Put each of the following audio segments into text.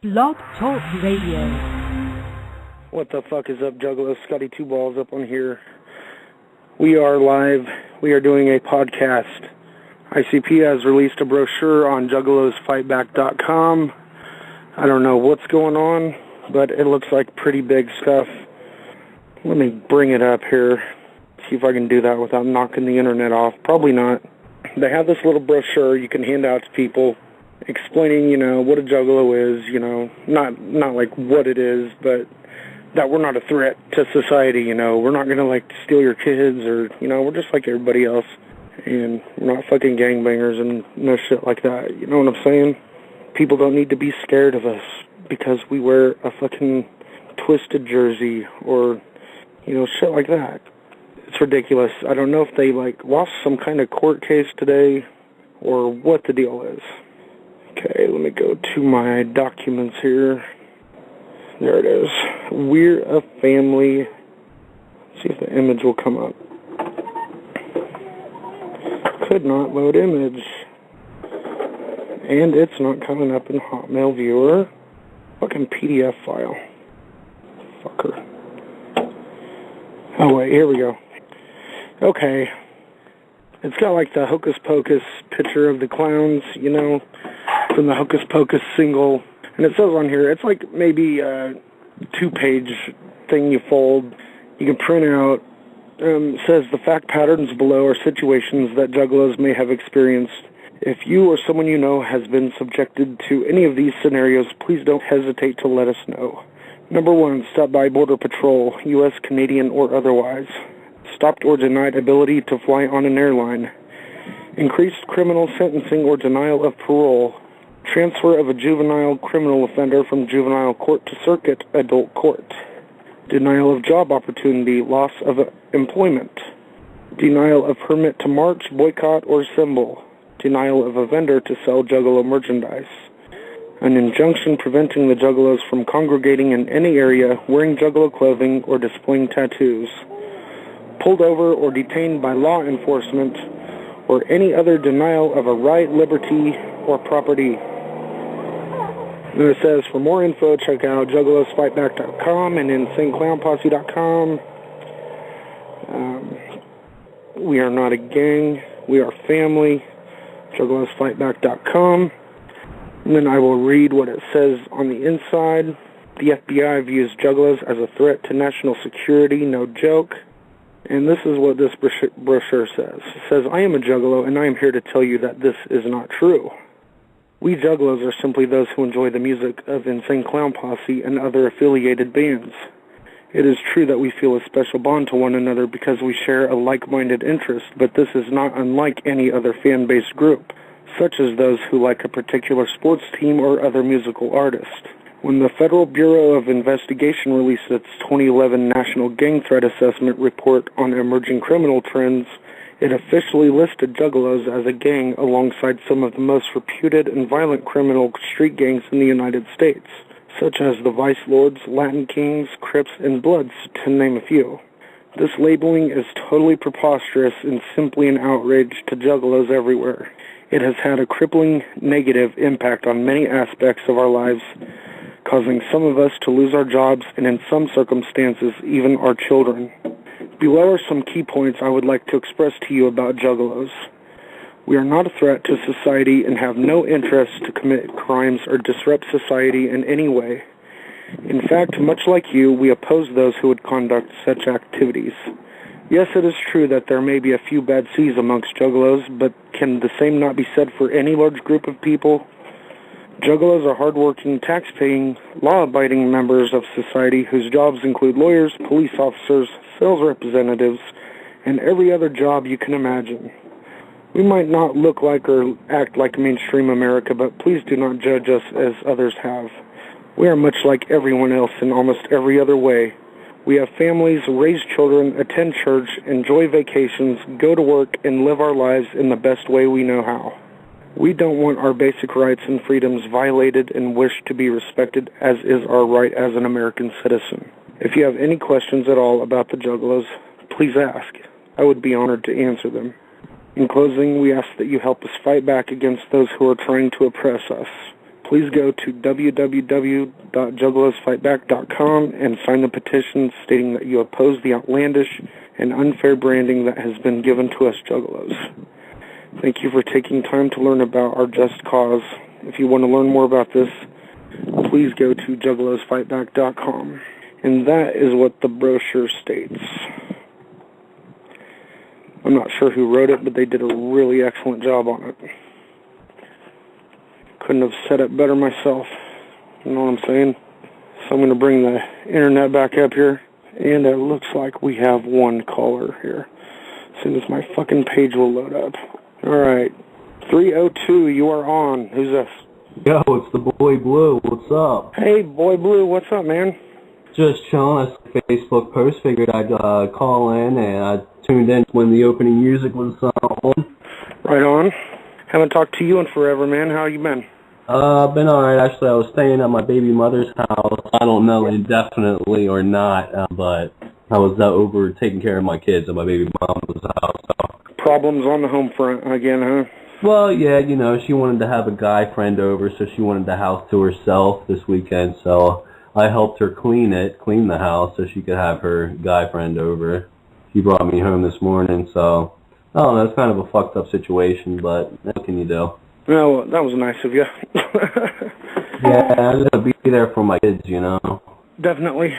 Blog Talk Radio. What the fuck is up, Juggalo? Scotty Two Balls up on here. We are live. We are doing a podcast. ICP has released a brochure on JuggalosFightBack.com. I don't know what's going on, but it looks like pretty big stuff. Let me bring it up here. See if I can do that without knocking the internet off. Probably not. They have this little brochure you can hand out to people explaining, what a juggalo is, not like what it is, but that we're not a threat to society, we're not going to steal your kids or, we're just like everybody else, and we're not fucking gangbangers and no shit like that, you know what I'm saying? People don't need to be scared of us because we wear a fucking twisted jersey or, shit like that. It's ridiculous. I don't know if they lost some kind of court case today or what the deal is. Okay, let me go to my documents here. There it is. We're a family. Let's see if the image will come up. Could not load image. And it's not coming up in Hotmail Viewer. Fucking PDF file. Fucker. Oh wait, here we go. Okay. It's got the Hocus Pocus picture of the clowns, from the Hocus Pocus single. And it says on here, it's maybe a 2-page thing you fold. You can print out. Says the fact patterns below are situations that juggalos may have experienced. If you or someone you know has been subjected to any of these scenarios, please don't hesitate to let us know. Number 1, stop by Border Patrol, U.S., Canadian, or otherwise. Stopped or denied ability to fly on an airline. Increased criminal sentencing or denial of parole. Transfer of a juvenile criminal offender from juvenile court to circuit adult court. Denial of job opportunity, loss of employment. Denial of permit to march, boycott, or assemble. Denial of a vendor to sell juggalo merchandise. An injunction preventing the juggalos from congregating in any area, wearing juggalo clothing, or displaying tattoos. Pulled over or detained by law enforcement, or any other denial of a right, liberty, or property. And it says, for more info, check out JuggalosFightBack.com and InsaneClownPosse.com. We are not a gang. We are family. JuggalosFightBack.com. And then I will read what it says on the inside. The FBI views juggalos as a threat to national security, no joke. And this is what this brochure says. It says, I am a juggalo, and I am here to tell you that this is not true. We juggalos are simply those who enjoy the music of Insane Clown Posse and other affiliated bands. It is true that we feel a special bond to one another because we share a like-minded interest, but this is not unlike any other fan-based group, such as those who like a particular sports team or other musical artist. When the Federal Bureau of Investigation released its 2011 National Gang Threat Assessment Report on Emerging Criminal Trends, it officially listed juggalos as a gang alongside some of the most reputed and violent criminal street gangs in the United States, such as the Vice Lords, Latin Kings, Crips, and Bloods, to name a few. This labeling is totally preposterous and simply an outrage to juggalos everywhere. It has had a crippling negative impact on many aspects of our lives, causing some of us to lose our jobs and in some circumstances even our children. Below are some key points I would like to express to you about juggalos. We are not a threat to society and have no interest to commit crimes or disrupt society in any way. In fact, much like you, we oppose those who would conduct such activities. Yes, it is true that there may be a few bad seeds amongst juggalos, but can the same not be said for any large group of people? Juggalos are hardworking, tax-paying, law-abiding members of society whose jobs include lawyers, police officers, sales representatives, and every other job you can imagine. We might not look like or act like mainstream America, but please do not judge us as others have. We are much like everyone else in almost every other way. We have families, raise children, attend church, enjoy vacations, go to work, and live our lives in the best way we know how. We don't want our basic rights and freedoms violated and wish to be respected as is our right as an American citizen. If you have any questions at all about the juggalos, please ask. I would be honored to answer them. In closing, we ask that you help us fight back against those who are trying to oppress us. please go to www.juggalosfightback.com and sign the petition stating that you oppose the outlandish and unfair branding that has been given to us Juggalos. Thank you for taking time to learn about our just cause. If you want to learn more about this, please go to juggalosfightback.com. And that is what the brochure states. I'm not sure who wrote it, but they did a really excellent job on it. Couldn't have said it better myself. You know what I'm saying? So I'm going to bring the internet back up here. And it looks like we have one caller here. As soon as my fucking page will load up. Alright. 302, you are on. Who's this? Yo, it's the Boy Blue. What's up? Hey, Boy Blue. What's up, man? Just chilling. I saw a Facebook post. Figured I'd call in, and I tuned in when the opening music was on. Right on. Haven't talked to you in forever, man. How you been? Been alright. Actually, I was staying at my baby mother's house. I don't know indefinitely or not, but I was over taking care of my kids at my baby mom's house. So. Problems on the home front again, huh? Well, yeah, you know, she wanted to have a guy friend over, so she wanted the house to herself this weekend, so I helped her clean the house, so she could have her guy friend over. She brought me home this morning, so, I don't know, it's kind of a fucked up situation, but what can you do? Well, that was nice of you. Yeah, I'm going to be there for my kids, you know. Definitely.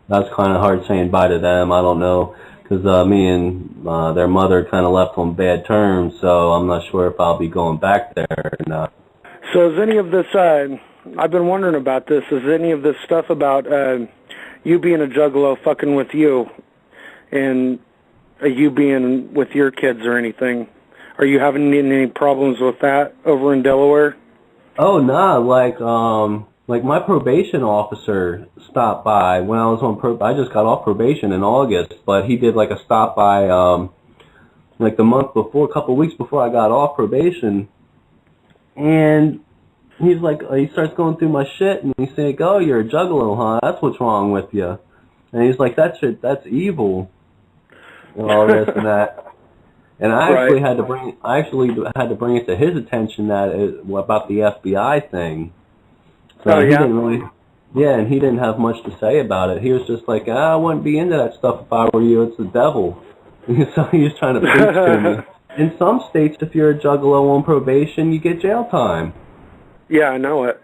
That's kind of hard saying bye to them, I don't know, because me and their mother kind of left on bad terms, so I'm not sure if I'll be going back there or not. So is any of this, I've been wondering about this, is any of this stuff about you being a juggalo fucking with you and you being with your kids or anything? Are you having any problems with that over in Delaware? Oh, nah, like my probation officer stopped by when I was on I just got off probation in August, but he did like a stop by like the month before, a couple of weeks before I got off probation, and he's like, he starts going through my shit, and he's saying, "Oh, you're a juggalo, huh? That's what's wrong with you." And he's like, "That shit, that's evil," and all this and that. And I actually had to bring it to his attention about the FBI thing. So he didn't really, and he didn't have much to say about it. He was just like, I wouldn't be into that stuff if I were you. It's the devil. So he was trying to preach to me. In some states, if you're a juggalo on probation, you get jail time. Yeah, I know it.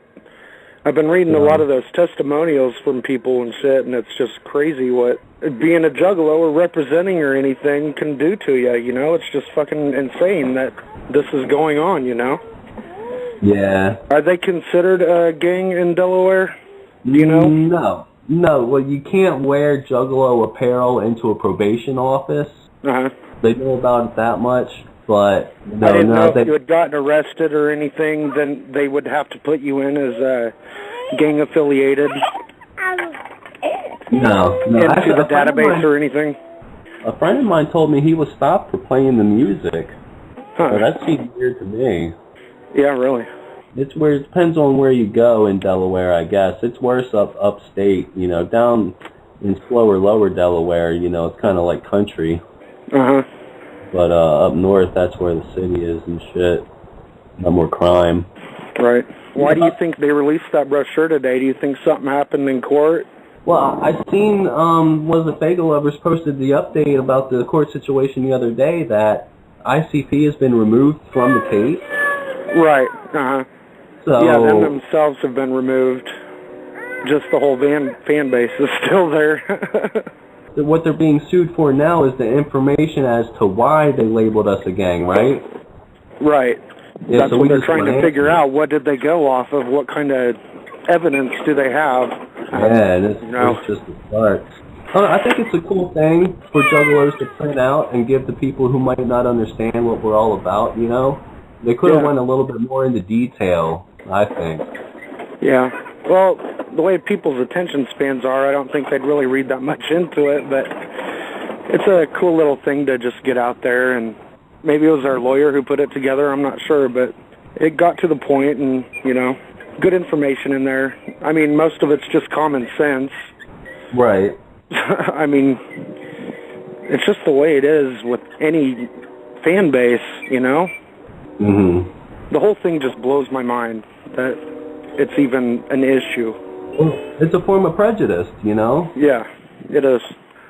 I've been reading a lot of those testimonials from people and shit, and it's just crazy what being a juggalo or representing or anything can do to you, you know? It's just fucking insane that this is going on, you know? Yeah. Are they considered a gang in Delaware? Do you know? No. Well, you can't wear juggalo apparel into a probation office. Uh-huh. They know about it that much, but no, I didn't know if you had gotten arrested or anything, then they would have to put you in as gang affiliated. No. Into the database or anything. A friend of mine told me he was stopped for playing the music. Huh. So that seems weird to me. Yeah, really. It's where it depends on where you go in Delaware, I guess. It's worse upstate, you know, down in slower, lower Delaware, you know, it's kind of like country. Uh-huh. But up north, that's where the city is and shit. No more crime. Right. Why do you think they released that brochure today? Do you think something happened in court? Well, I seen, was the Fagel Lovers posted the update about the court situation the other day that ICP has been removed from the case. Right. Uh-huh. So, yeah, them themselves have been removed. Just the whole fan base is still there. What they're being sued for now is the information as to why they labeled us a gang, right? Right. Yeah, that's what they're trying to figure out. What did they go off of? What kind of evidence do they have? Yeah, and it's just the start. I think it's a cool thing for juggalos to print out and give to people who might not understand what we're all about, you know? They could have went a little bit more into detail, I think. Yeah. Well, the way people's attention spans are, I don't think they'd really read that much into it, but it's a cool little thing to just get out there, and maybe it was our lawyer who put it together, I'm not sure, but it got to the point, and, you know, good information in there. I mean, most of it's just common sense. Right. I mean, it's just the way it is with any fan base, you know? Mm-hmm. The whole thing just blows my mind that it's even an issue. Well, it's a form of prejudice, you know? Yeah, it is.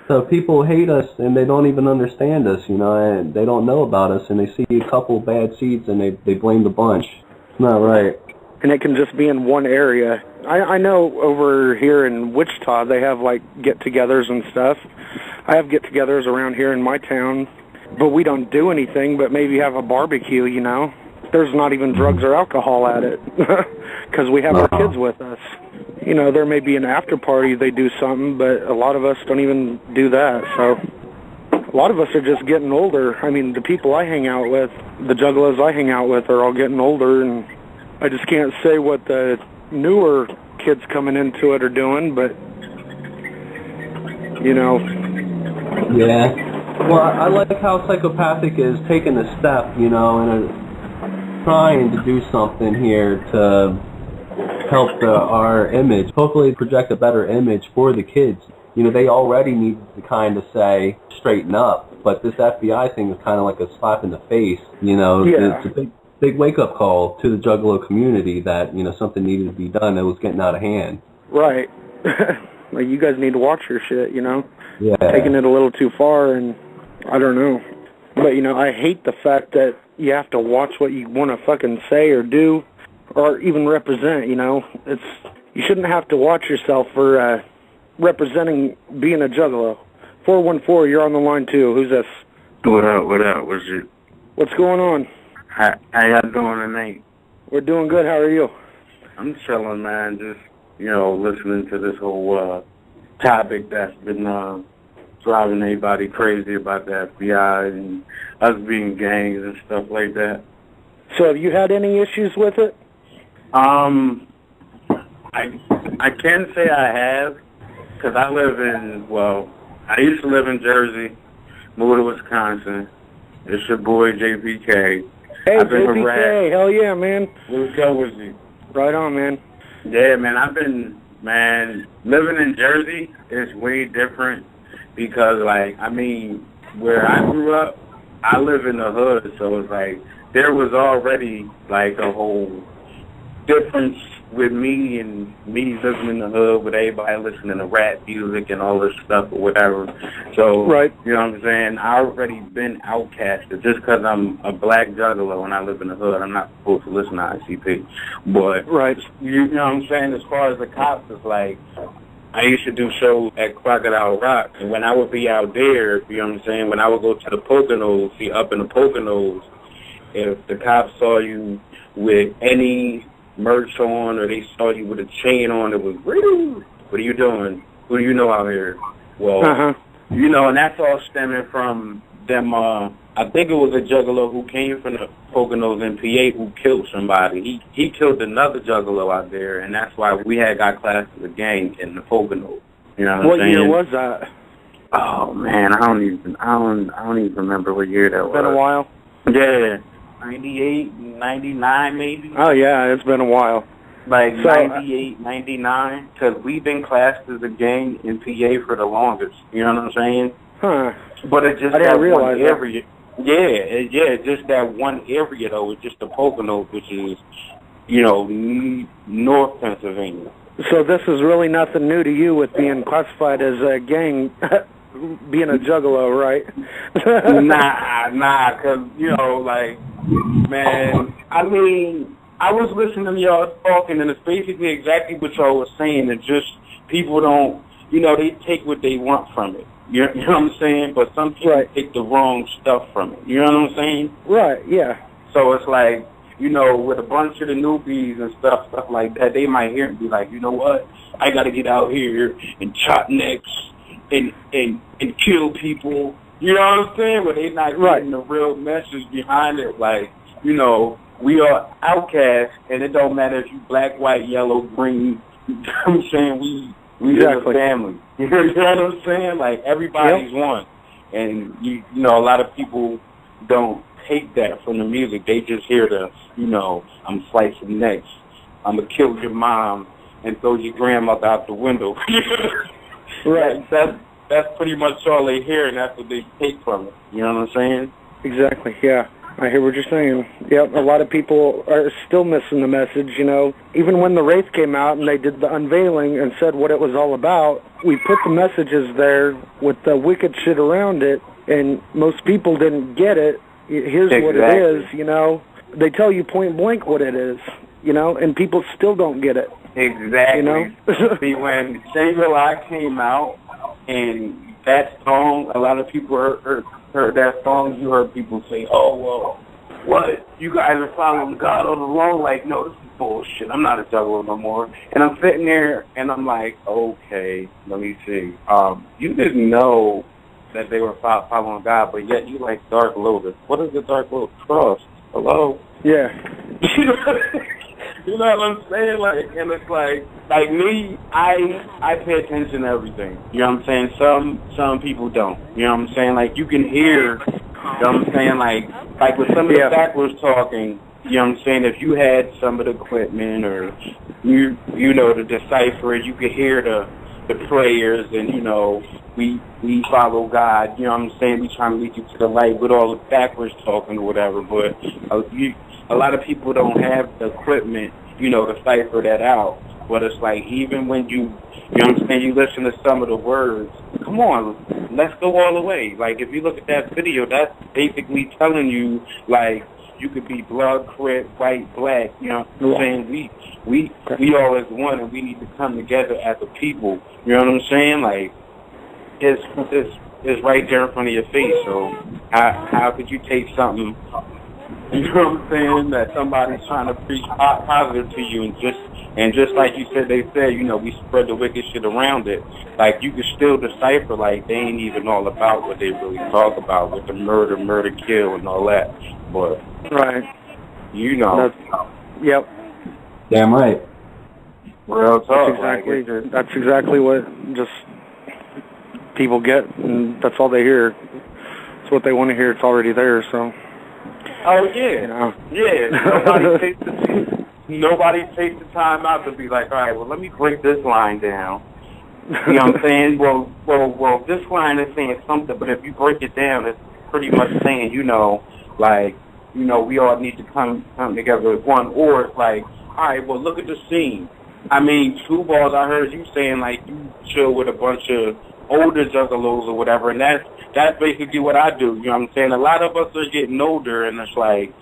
So people hate us and they don't even understand us, you know, and they don't know about us, and they see a couple bad seeds and they blame the bunch. It's not right. And it can just be in one area. I know over here in Wichita they have like get-togethers and stuff. I have get-togethers around here in my town, but we don't do anything but maybe have a barbecue, you know. There's not even drugs or alcohol at it because we have our kids with us. You know, there may be an after party, they do something, but a lot of us don't even do that. So a lot of us are just getting older. I mean, the people I hang out with, the juggalos I hang out with are all getting older, and I just can't say what the newer kids coming into it are doing, but, you know. Yeah. Well, I like how Psychopathic is taking a step, you know, and trying to do something here to help our image, hopefully project a better image for the kids. You know, they already need to kind of say, straighten up, but this FBI thing is kind of like a slap in the face, you know. Yeah. It's a big wake-up call to the Juggalo community that, you know, something needed to be done that was getting out of hand. Right. Like, you guys need to watch your shit, you know. Yeah. Taking it a little too far, and I don't know. But, you know, I hate the fact that you have to watch what you want to fucking say or do or even represent, you know. You shouldn't have to watch yourself for representing being a juggalo. 414, you're on the line too. Who's this? What up, what's it? What's going on? How y'all doing tonight? We're doing good. How are you? I'm chilling, man. Just, you know, listening to this whole topic that's been driving everybody crazy about the FBI and us being gangs and stuff like that. So have you had any issues with it? I can say I have, because I used to live in Jersey, moved to Wisconsin. It's your boy, JPK. Hey, JPK, hell yeah, man. What's up with you? Right on, man. Yeah, man, living in Jersey is way different because, like, I mean, where I grew up, I live in the hood, so it's like there was already, like, a whole difference with me and me living in the hood with everybody listening to rap music and all this stuff or whatever. So, right. You know what I'm saying? I already been outcasted just because I'm a black juggalo and I live in the hood. I'm not supposed to listen to ICP. But, right. You know what I'm saying? As far as the cops, it's like, I used to do shows at Crocodile Rock, and when I would be out there, you know what I'm saying, when I would go to the Poconos, see, up in the Poconos, if the cops saw you with any merch on or they saw you with a chain on, it was, what are you doing? Who do you know out here? Well, you know, and that's all stemming from them, I think it was a juggalo who came from the Poconos in PA who killed somebody. He killed another juggalo out there, and that's why we had got classed as a gang in the Poconos. You know what I'm saying? What year was that? Oh man, I don't even remember what year that was. Been a while? Yeah. 98, 99 maybe. Oh yeah, it's been a while. Like 98, 99, because we've been classed as a gang in PA for the longest. You know what I'm saying? Huh. But it's just I didn't that realize one area. Yeah, just that one area though. It's just the Poconos, which is, you know, North Pennsylvania. So this is really nothing new to you with being classified as a gang, being a juggalo, right? Nah, because, you know, like, man, I mean, I was listening to y'all talking, and it's basically exactly what y'all was saying. It's just people don't, you know, they take what they want from it. You know what I'm saying? But some people take the wrong stuff from it. You know what I'm saying? Right, yeah. So it's like, you know, with a bunch of the newbies and stuff like that, they might hear and be like, you know what? I got to get out here and chop necks and kill people. You know what I'm saying? But they're not getting the real message behind it. Like, you know, we are outcasts, and it don't matter if you black, white, yellow, green. You know what I'm saying? We are a family. You know what I'm saying? Like, everybody's one. And, you know, a lot of people don't take that from the music. They just hear the, you know, I'm slicing necks. I'm going to kill your mom and throw your grandmother out the window. Right. That's pretty much all they hear, and that's what they take from it. You know what I'm saying? Exactly, yeah. I hear what you're saying. Yep, a lot of people are still missing the message, you know. Even when the Wraith came out and they did the unveiling and said what it was all about, we put the messages there with the wicked shit around it, and most people didn't get it. Here's what it is, you know. They tell you point blank what it is, you know, and people still don't get it. Exactly. You know? See, when Shangri-La came out, and that song, a lot of people heard that song, you heard people say, oh, well, what? You guys are following God all along? Like, no, this is bullshit. I'm not a juggler no more. And I'm sitting there, and I'm like, okay, let me see. You didn't know that they were following God, but yet you like Dark Lotus. What is the Dark Lotus Cross? Hello? Yeah. You know what I'm saying? Like, and it's like me, I pay attention to everything. You know what I'm saying? Some people don't. You know what I'm saying? Like, you can hear, you know what I'm saying? Like with some of the backwards talking, you know what I'm saying? If you had some of the equipment or, you know, to decipher it, you could hear the prayers and, you know, we follow God. You know what I'm saying? We trying to lead you to the light with all the backwards talking or whatever. But a lot of people don't have the equipment, you know, to cipher that out. But it's like, even when you know what I'm saying, you listen to some of the words, come on, let's go all the way. Like, if you look at that video, that's basically telling you, like, you could be blood, crip, white, black, you know what I'm saying? We all as one, and we need to come together as a people. You know what I'm saying? Like, it's right there in front of your face. So how could you take something, you know what I'm saying, that somebody's trying to preach positive to you, and just like you said, they said, you know, we spread the wicked shit around it. Like, you can still decipher, like, they ain't even all about what they really talk about with the murder, kill, and all that. But right, you know, yep, damn right. Real talk. That's exactly what just people get, and that's all they hear. It's what they want to hear. It's already there. So. Oh yeah, you know. Yeah. Nobody takes the time out to be like, all right, well, let me break this line down. You know what I'm saying? Well, this line is saying something, but if you break it down, it's pretty much saying, you know, like, you know, we all need to come together as one. Or it's like, all right, well, look at the scene. I mean, True Balls, I heard you saying, like, you chill with a bunch of older juggalos or whatever, and that's basically what I do. You know what I'm saying? A lot of us are getting older, and it's like,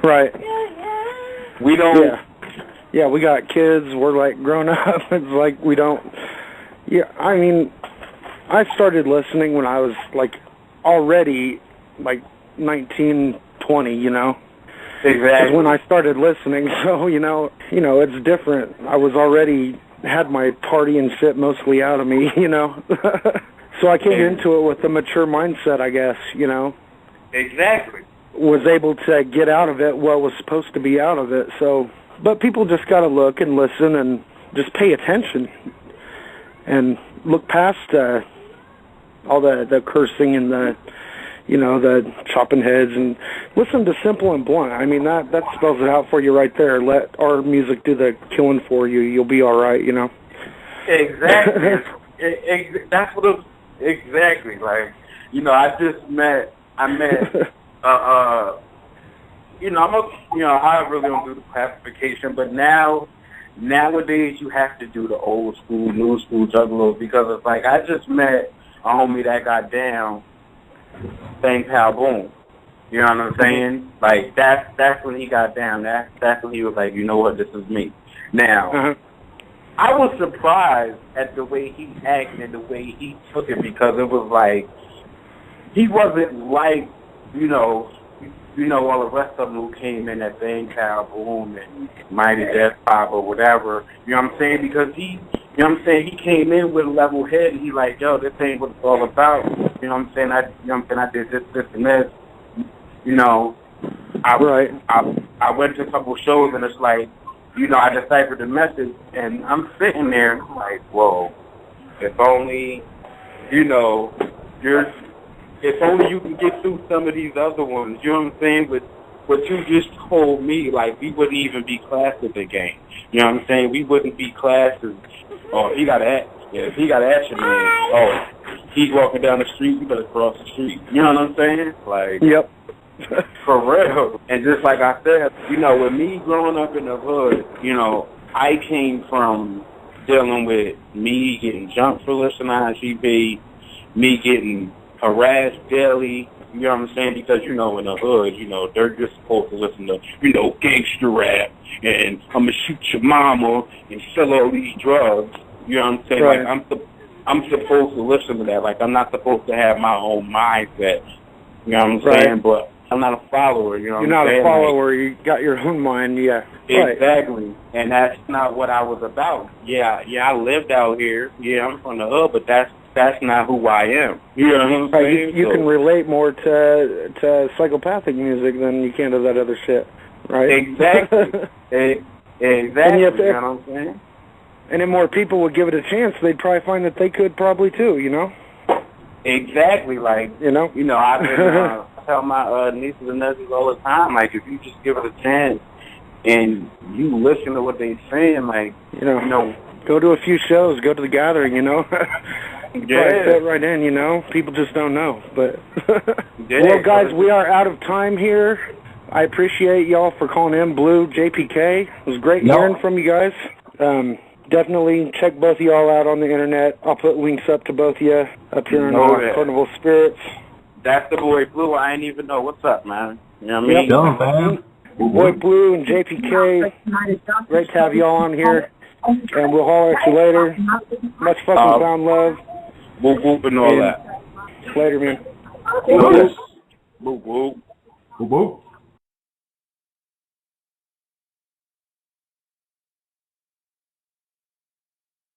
right. We don't. Yeah, we got kids. We're like grown up. It's like we don't. Yeah, I mean, I started listening when I was like already like 19, 20. You know. Exactly. When I started listening, so you know, it's different. I was already had my party and shit mostly out of me. You know. So I came into it with a mature mindset, I guess. You know. Exactly. Was able to get out of it what was supposed to be out of it. So, but people just got to look and listen and just pay attention and look past all the cursing and the, you know, the chopping heads, and listen to Simple and Blunt. I mean, that spells it out for you right there. Let our music do the killing for you. You'll be all right, you know. Exactly. That's what it was. Exactly. Like, you know, I met you know, I really don't do the classification, but nowadays you have to do the old school, new school juggalos, because it's like, I just met a homie that got down, bang, pow, boom. You know what I'm saying? Like, that's when he got down. That's when he was like, you know what, this is me. Now, I was surprised at the way he acted and the way he took it, because it was like, he wasn't like, you know, all the rest of them who came in at Bang Cow Boom and Mighty Death Pop or whatever. You know what I'm saying? Because he, you know what I'm saying, he came in with a level head, and he like, yo, this ain't what it's all about. You know what I'm saying? I did this, and this. You know, I went to a couple shows, and it's like, you know, I deciphered the message, and I'm sitting there, and I'm like, whoa, if only, you know, if only you can get through some of these other ones, you know what I'm saying? But what you just told me, like, we wouldn't even be classed as a gang. You know what I'm saying? We wouldn't be classed as, oh, if he got action, man, oh, he's walking down the street, you better cross the street. You know what I'm saying? Like, yep. For real. And just like I said, you know, with me growing up in the hood, you know, I came from dealing with me getting jumped for listening to IGP, me getting harassed daily, you know what I'm saying? Because, you know, in the hood, you know, they're just supposed to listen to, you know, gangster rap, and I'm going to shoot your mama and sell all these drugs. You know what I'm saying? Right. Like, I'm supposed to listen to that. Like, I'm not supposed to have my own mindset. You know what I'm saying? But I'm not a follower, you know what I'm saying? You're not a follower. Like, you got your own mind, yeah. Exactly. Right. And that's not what I was about. Yeah, I lived out here. Yeah, I'm from the hood, but that's not who I am. You know what I'm saying? You can relate more to psychopathic music than you can to that other shit, right? Exactly. Exactly. You know what I'm saying? And if more people would give it a chance, they'd probably find that they could probably too, you know? Exactly. Like, you know, I've been tell my nieces and nephews all the time, like, if you just give it a chance and you listen to what they're saying, like, you know, go to a few shows, go to the gathering, you know. You probably fit right in, you know. People just don't know. But well, guys, we are out of time here. I appreciate y'all for calling in. Blue, JPK. It was great hearing from you guys. Definitely check both of y'all out on the internet. I'll put links up to both of you up here on CarnivalSpirits. That's the boy Blue. I ain't even know. What's up, man? You know what I mean? Yo, man. Boy Blue and JPK. Great to have y'all on here. And we'll holler at you later. Much fucking sound love. Whoop whoop and all that. Later, man. Whoop whoop. Whoop whoop. Whoop whoop.